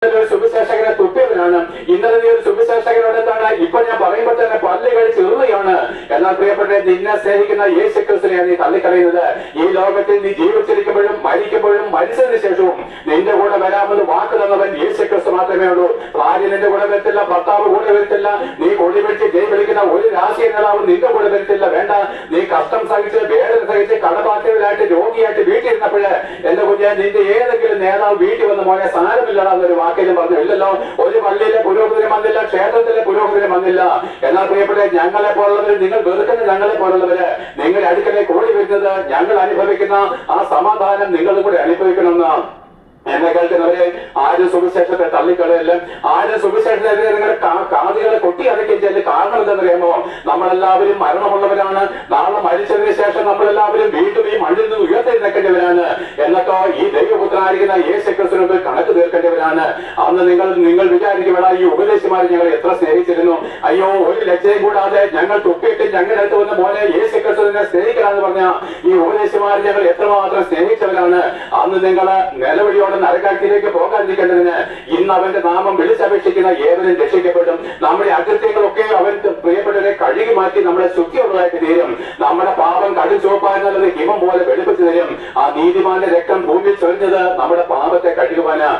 സുവിശേഷകനെ തുപ്പിയവനാണ്. ഇന്നലെ നീ ഒരു സുവിശേഷകനോടെത്താണ് ഇപ്പൊ ഞാൻ പറയുമ്പോൾ തന്നെ പല്ല് കഴിച്ച് ഇറുകയാണ്. എന്നാൽ പ്രിയപ്പെട്ട നിന്നെ സ്നേഹിക്കുന്ന യേശു ക്രിസ്തുവിനെ നീ തള്ളിക്കളയുന്നത്. ഈ ലോകത്തിൽ നീ ജീവിച്ചിരിക്കുമ്പോഴും മരിക്കുമ്പോഴും മരിച്ചതിന് ശേഷവും നിന്റെ കൂടെ വരാമെന്ന് വാക്ക് തന്നവൻ യേശു ക്രിസ്തു മാത്രമേ ഉള്ളൂ. ഭാര്യ നിന്റെ കൂടെ വരത്തില്ല, ഭർത്താവ് കൂടെ വരത്തില്ല, നീ കൊടി പിടിച്ച് ജയ് വിളിക്കുന്ന ഒരു രാഷ്ട്രീയ നേതാവും നിന്റെ കൂടെ വരത്തില്ല. വേണ്ട, നീ കഷ്ടം സഹിച്ച് വേദന സഹിച്ച് കടബാധ്യതയിലായിട്ട് രോഗിയായിട്ട് വീട്ടിൽ ഇരുന്നപ്പോഴേ എന്റെ കുഞ്ഞെ നിന്റെ ഏതെങ്കിലും നേതാവ് വീട്ടിൽ വന്ന് മോനെ സാരമില്ലടാന്നൊരു വാക്കിലും പറഞ്ഞു ഇല്ലല്ലോ. ഒരു പള്ളിയിലെ പുരോഹിതനും വന്നില്ല, ക്ഷേത്രത്തിലെ പുരോഹിതനും വന്നില്ല. എന്നാൽ പ്രിയപ്പെട്ട ഞങ്ങളെ പോലുള്ളവര്, നിങ്ങൾ വെറുക്കുന്ന ഞങ്ങളെ പോലുള്ളവര് നിങ്ങൾ അടുക്കലേക്ക് ഓടി വരുന്നത് ഞങ്ങൾ അനുഭവിക്കുന്ന ആ സമാധാനം നിങ്ങളും കൂടെ അനുഭവിക്കണമെന്ന് എന്നെ കേൾക്കുന്നവരെ ആരും സുവിശേഷത്തെ തള്ളിക്കളയല്ല. ആരും സുവിശേഷത്തിനെതിരെ നിങ്ങളുടെ കാതുകളെ കൊട്ടി അടയ്ക്കുകയും ചെയ്ത് കാരണം എന്താണെന്നറിയാമോ? നമ്മളെല്ലാവരും മരണമുള്ളവരാണ്. നാളെ മരിച്ചതിന് ശേഷം നമ്മളെല്ലാവരും വീണ്ടും ഈ മണ്ണിൽ നിന്ന് ഉയർത്തെഴുന്നേൽക്കേണ്ടവരാണ്. എന്നൊക്കെ ഈ ദൈവപുത്രനായിരിക്കുന്ന യേശു ക്രിസ്തുവിന് കണക്ക് തീർക്കേണ്ടവരാണ്. അന്ന് നിങ്ങൾ വിചാരിക്കുവേടാ ഈ ഉപദേശിമാർ ഞങ്ങൾ എത്ര സ്നേഹിച്ചിരുന്നു. അയ്യോ, ഒരു ലജ്ജയും കൂടാതെ ഞങ്ങൾ തുപ്പിയിട്ട് ഞങ്ങളുടെ അടുത്ത് വന്ന് മോനെ യേശു ക്രിസ്തുവിനെ സ്നേഹിക്കണമെന്ന് പറഞ്ഞ ഈ ഉപദേശിമാർ ഞങ്ങൾ എത്രമാത്രം സ്നേഹിച്ചവരാണ്. അന്ന് നിങ്ങൾ നിലവിളിയോടെ നരകാഗ്നിയിലേക്ക് പോകാതിരിക്കേണ്ടതിന് ഇന്ന് അവന്റെ നാമം വിളിച്ചപേക്ഷിക്കുന്ന ഏവരും രക്ഷിക്കപ്പെടും. നമ്മുടെ അകൃത്യങ്ങളൊക്കെ അവൻ പ്രിയപ്പെട്ടവരെ കഴുകി മാറ്റി നമ്മളെ ശുദ്ധിയുള്ളതായിട്ട് തീരും. നമ്മുടെ പാപം കടും ചുവപ്പായിരുന്നത് ഹിമം പോലെ വെളുപ്പിച്ചു തരും. ആ നീതിമാന്റെ രക്തം ഭൂമിയിൽ ചൊരിഞ്ഞത് നമ്മുടെ പാപത്തെ കഴുകുവാനാ.